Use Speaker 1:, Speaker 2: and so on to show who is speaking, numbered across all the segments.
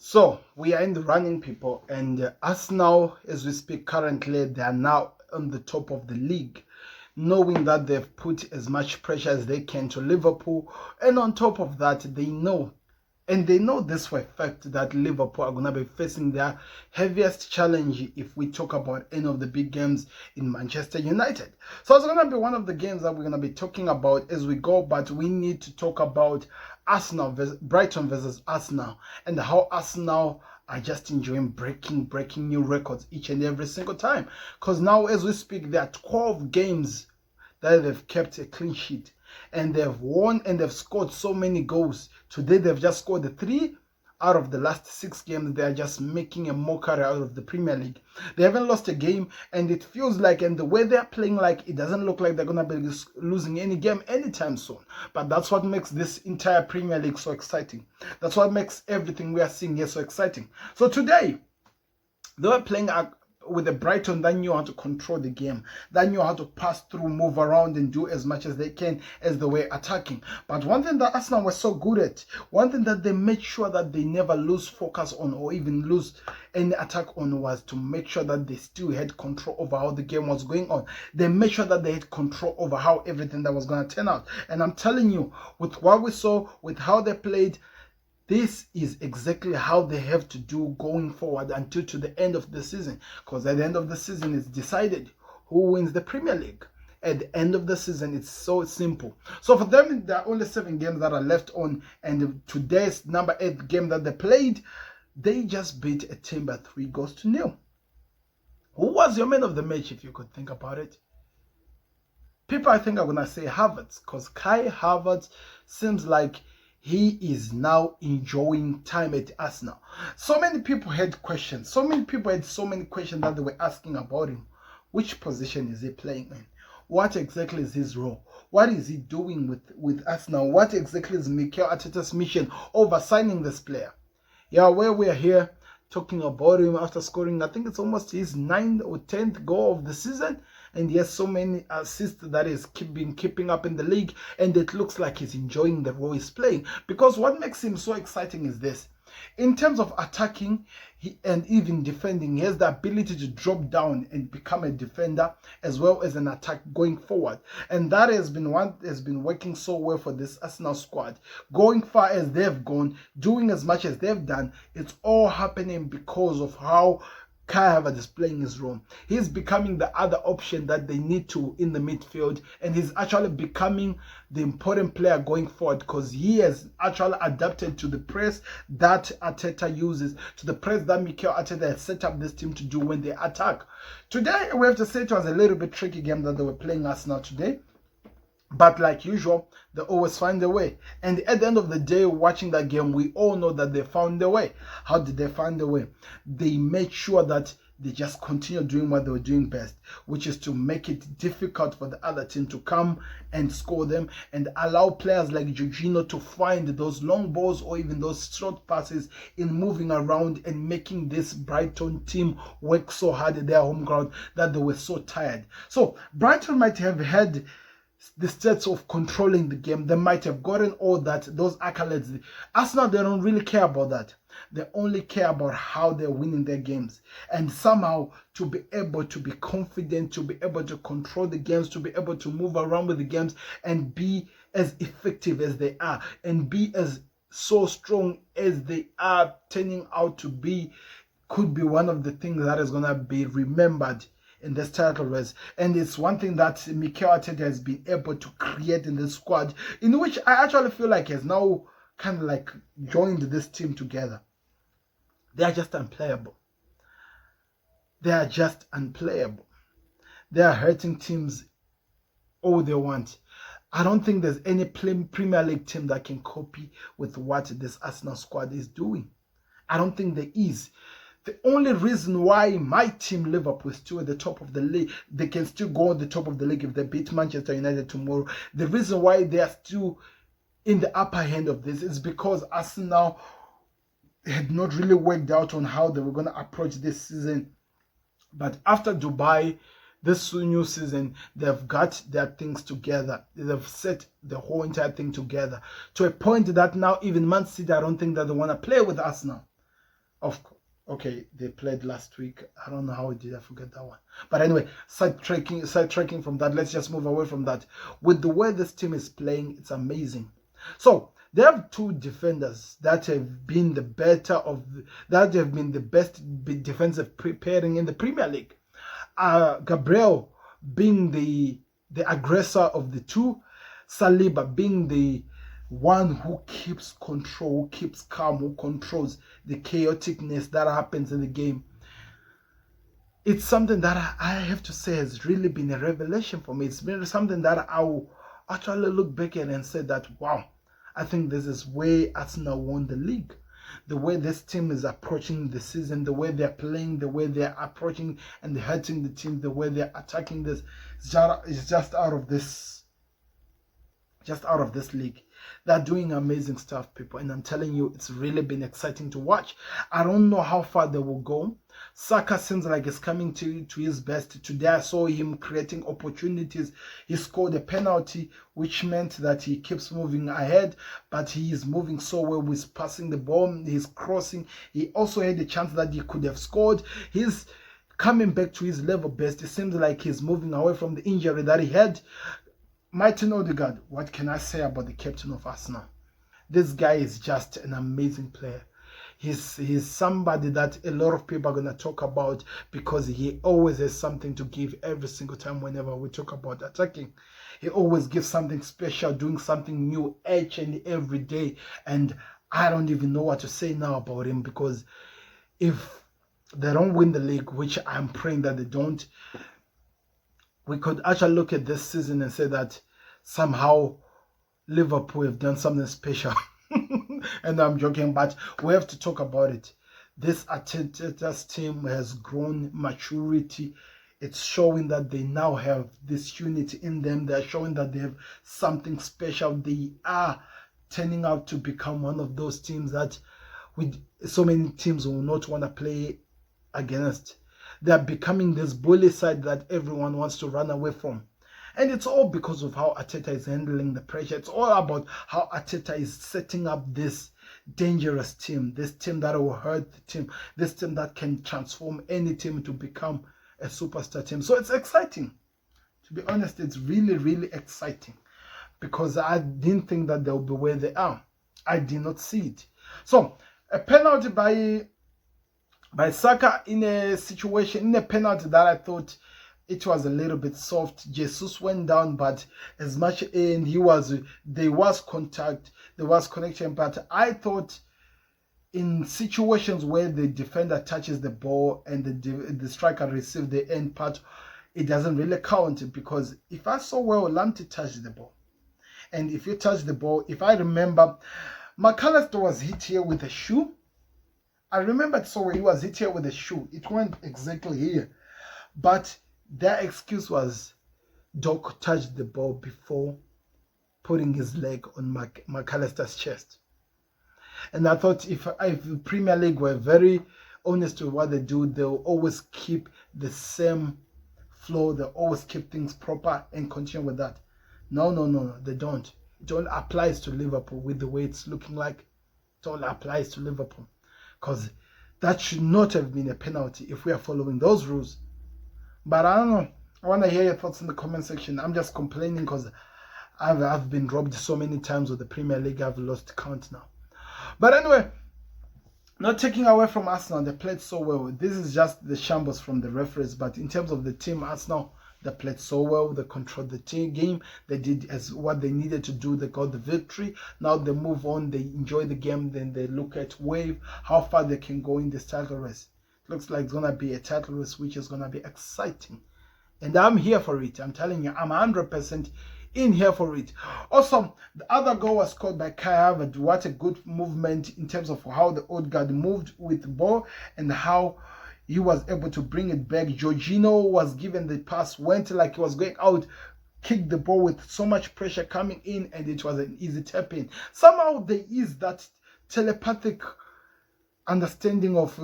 Speaker 1: So we are in the running, people, and us now, as we speak currently, they are now on the top of the league, knowing that they've put as much pressure as they can to Liverpool, and on top of that, they know this for a fact that Liverpool are going to be facing their heaviest challenge if we talk about any of the big games in Manchester United. So it's going to be one of the games that we're going to be talking about as we go, but we need to talk about Brighton versus Arsenal, and how Arsenal are just enjoying breaking new records each and every single time. Because now, as we speak, there are 12 games that they've kept a clean sheet, and they've won and they've scored so many goals. Today they've just scored the 3 out of the last 6 games. They are just making a mockery out of the Premier League. They haven't lost a game, and it feels like, and the way they're playing, like it doesn't look like they're gonna be losing any game anytime soon. But that's what makes this entire Premier League so exciting. That's what makes everything we are seeing here so exciting. So today they were playing with a Brighton that knew how to control the game, that knew how to pass through, move around, and do as much as they can as they were attacking. But one thing that Arsenal was so good at, one thing that they made sure that they never lose focus on or even lose any attack on, was to make sure that they still had control over how the game was going on. They made sure that they had control over how everything that was going to turn out. And I'm telling you, with what we saw, with how they played, this is exactly how they have to do going forward until to the end of the season. Because at the end of the season, it's decided who wins the Premier League. At the end of the season, it's so simple. So for them, there are only 7 games that are left on. And today's number 8 game that they played, they just beat a team by 3-0. Who was your man of the match, if you could think about it? People, I think, are going to say Havertz. Because Kai Havertz seems like he is now enjoying time at Arsenal. So many people had questions. So many people had so many questions that they were asking about him. Which position is he playing in? What exactly is his role? What is he doing with Arsenal? What exactly is Mikel Arteta's mission over signing this player? Yeah, where we are here talking about him after scoring, I think it's almost his 9th or 10th goal of the season. And he has so many assists that he's been keeping up in the league. And it looks like he's enjoying the role he's playing. Because what makes him so exciting is this. In terms of attacking and even defending, he has the ability to drop down and become a defender as well as an attack going forward. And that has been what has been working so well for this Arsenal squad. Going far as they've gone, doing as much as they've done, it's all happening because of how Kai Havertz is playing his role. He's becoming the other option that they need to in the midfield, and he's actually becoming the important player going forward because he has actually adapted to the press that Arteta uses, to the press that Mikel Arteta has set up this team to do when they attack. Today, we have to say it was a little bit tricky game that they were playing Arsenal today. But like usual, they always find a way. And at the end of the day, watching that game, we all know that they found a way. How did they find a way? They made sure that they just continue doing what they were doing best, which is to make it difficult for the other team to come and score them and allow players like Jorginho to find those long balls or even those short passes in moving around and making this Brighton team work so hard at their home ground that they were so tired. So Brighton might have had the stats of controlling the game. They might have gotten all that, those accolades. Arsenal, they don't really care about that. They only care about how they're winning their games. And somehow to be able to be confident, to be able to control the games, to be able to move around with the games and be as effective as they are and be as so strong as they are turning out to be, could be one of the things that is going to be remembered in this title race. And it's one thing that Mikel Arteta has been able to create in this squad, in which I actually feel like has now kind of like joined this team together. They are just unplayable. They are just unplayable. They are hurting teams all they want. I don't think there's any Premier League team that can copy with what this Arsenal squad is doing. I don't think there is. The only reason why my team Liverpool is still at the top of the league, they can still go on the top of the league if they beat Manchester United tomorrow. The reason why they are still in the upper hand of this is because Arsenal had not really worked out on how they were going to approach this season. But after Dubai, this new season, they've got their things together. They've set the whole entire thing together to a point that now even Man City, I don't think that they want to play with Arsenal. Of course. Okay, they played last week. I don't know how did I forget that one. But anyway, sidetracking from that. Let's just move away from that. With the way this team is playing, it's amazing. So they have two defenders that have been the best defensive pairing in the Premier League. Gabriel being the aggressor of the two, Saliba being the one who keeps control, who keeps calm, who controls the chaoticness that happens in the game. It's something that I have to say has really been a revelation for me. It's been something that I will actually look back at and say that, wow, I think this is where Arsenal won the league. The way this team is approaching the season, the way they're playing, the way they're approaching and hurting the team, the way they're attacking this, is just out of this league. They're doing amazing stuff, people, and I'm telling you, it's really been exciting to watch. I don't know how far they will go. Saka seems like he's coming to his best. Today I saw him creating opportunities. He scored a penalty, which meant that he keeps moving ahead, but he is moving so well with passing the ball. He's crossing. He also had a chance that he could have scored. He's coming back to his level best. It seems like he's moving away from the injury that he had. Martin Odegaard, what can I say about the captain of Arsenal? This guy is just an amazing player. He's somebody that a lot of people are going to talk about because he always has something to give every single time whenever we talk about attacking. He always gives something special, doing something new each and every day. And I don't even know what to say now about him, because if they don't win the league, which I'm praying that they don't, we could actually look at this season and say that somehow Liverpool have done something special. And I'm joking, but we have to talk about it. This Arteta's team has grown maturity. It's showing that they now have this unity in them. They're showing that they have something special. They are turning out to become one of those teams that with so many teams will not want to play against. They're becoming this bully side that everyone wants to run away from. And it's all because of how Arteta is handling the pressure. It's all about how Arteta is setting up this dangerous team, this team that will hurt the team, this team that can transform any team to become a superstar team. So it's exciting. To be honest, it's really, really exciting, because I didn't think that they'll be where they are. I did not see it. So a penalty by Saka in a penalty that I thought it was a little bit soft. Jesus went down, but as much in there was contact, there was connection. But I thought in situations where the defender touches the ball and the striker receives the end part, it doesn't really count, because if I saw well, Lamptey touched the ball. And if you touch the ball, if I remember, McAllister was hit here with a shoe. I remember so he was hit here with a shoe. It went exactly here. But their excuse was Doc touched the ball before putting his leg on McAllister's chest. And I thought if the Premier League were very honest with what they do, they'll always keep the same flow. They'll always keep things proper and continue with that. No, they don't. It only applies to Liverpool with the way it's looking like. It only applies to Liverpool. Because that should not have been a penalty if we are following those rules. But I don't know. I want to hear your thoughts in the comment section. I'm just complaining because I've been robbed so many times with the Premier League. I've lost count now. But anyway, not taking away from Arsenal, they played so well. This is just the shambles from the referees. But in terms of the team, Arsenal, they played so well. They controlled the team game. They did as what they needed to do. They got the victory. Now they move on. They enjoy the game. Then they look at how far they can go in this title race. Looks like it's going to be a title race which is going to be exciting. And I'm here for it. I'm telling you, I'm 100% in here for it. Also, the other goal was scored by Kai Havertz. What a good movement in terms of how the Odegaard moved with the ball and how he was able to bring it back. Jorginho was given the pass, went like he was going out, kicked the ball with so much pressure coming in, and it was an easy tap in. Somehow there is that telepathic understanding of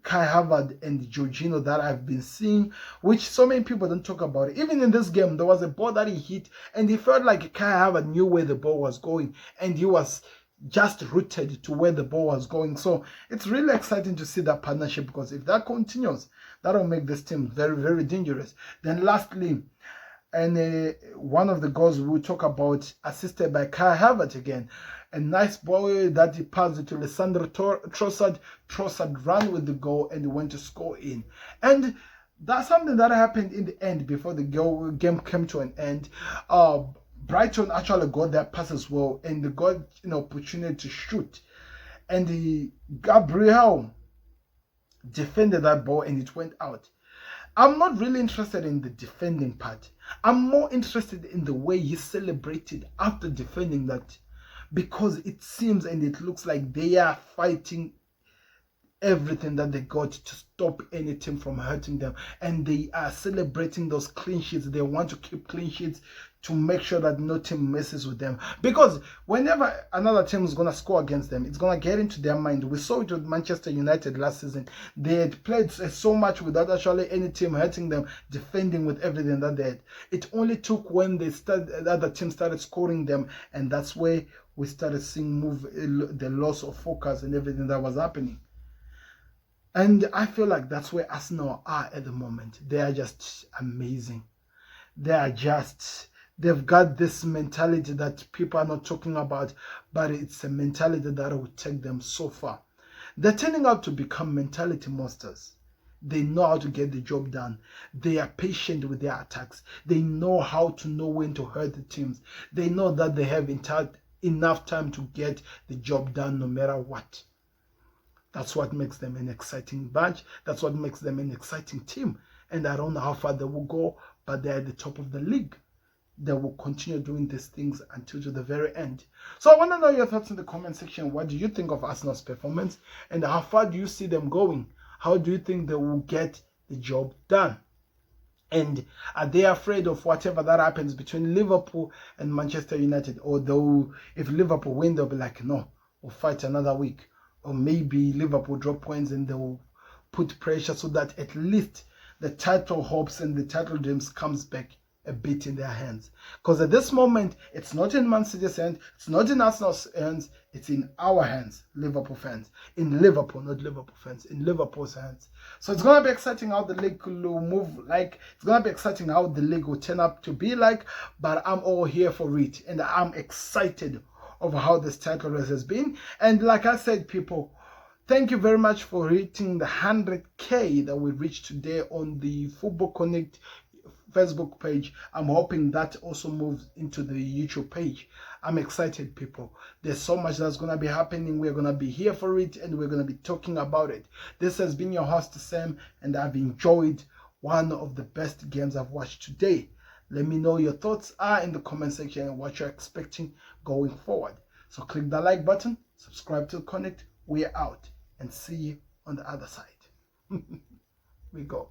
Speaker 1: Kai Havertz and Jorginho that I've been seeing, which so many people don't talk about. Even in this game, there was a ball that he hit, and he felt like Kai Havertz knew where the ball was going, and he was just rooted to where the ball was going. So it's really exciting to see that partnership, because if that continues, that'll make this team very, very dangerous. Then lastly, and one of the goals we will talk about, assisted by Havertz again. A nice ball that he passed it to Alessandro Trossard. Trossard ran with the goal and he went to score in. And that's something that happened in the end before the game came to an end. Brighton actually got their pass as well, and they got an opportunity to shoot. And Gabriel defended that ball and it went out. I'm not really interested in the defending part. I'm more interested in the way he celebrated after defending that, because it seems and it looks like they are fighting everything that they got to stop any team from hurting them, and they are celebrating those clean sheets. They want to keep clean sheets to make sure that no team messes with them, because whenever another team is going to score against them, it's going to get into their mind. We saw it with Manchester United last season. They had played so much without actually any team hurting them, defending with everything that they had. It only took when the other team started scoring them, and that's where we started seeing the loss of focus and everything that was happening. And I feel like that's where Arsenal are at the moment. They are just amazing. They've got this mentality that people are not talking about, but it's a mentality that will take them so far. They're turning out to become mentality monsters. They know how to get the job done. They are patient with their attacks. They know how to know when to hurt the teams. They know that they have enough time to get the job done no matter what. That's what makes them an exciting bunch. That's what makes them an exciting team. And I don't know how far they will go, but they're at the top of the league. They will continue doing these things until to the very end. So I want to know your thoughts in the comment section. What do you think of Arsenal's performance? And how far do you see them going? How do you think they will get the job done? And are they afraid of whatever that happens between Liverpool and Manchester United? Although if Liverpool win, they'll be like, no, we'll fight another week. Or maybe Liverpool drop points and they will put pressure so that at least the title hopes and the title dreams comes back a bit in their hands. Because at this moment, it's not in Man City's hands, it's not in Arsenal's hands, it's in our hands, Liverpool fans. In Liverpool, not Liverpool fans, in Liverpool's hands. So it's going to be exciting how the league will move like. It's going to be exciting how the league will turn up to be like, but I'm all here for it. And I'm excited of how this title race has been. And like I said, people, thank you very much for hitting the 100K that we reached today on the Football Connect Facebook page. I'm hoping that also moves into the YouTube page. I'm excited, people. There's so much that's going to be happening. We're going to be here for it, and we're going to be talking about it. This has been your host, Sam, and I've enjoyed one of the best games I've watched today. Let me know your thoughts are in the comment section and what you're expecting going forward. So click the like button, subscribe to Connect. We're out, and see you on the other side. We go.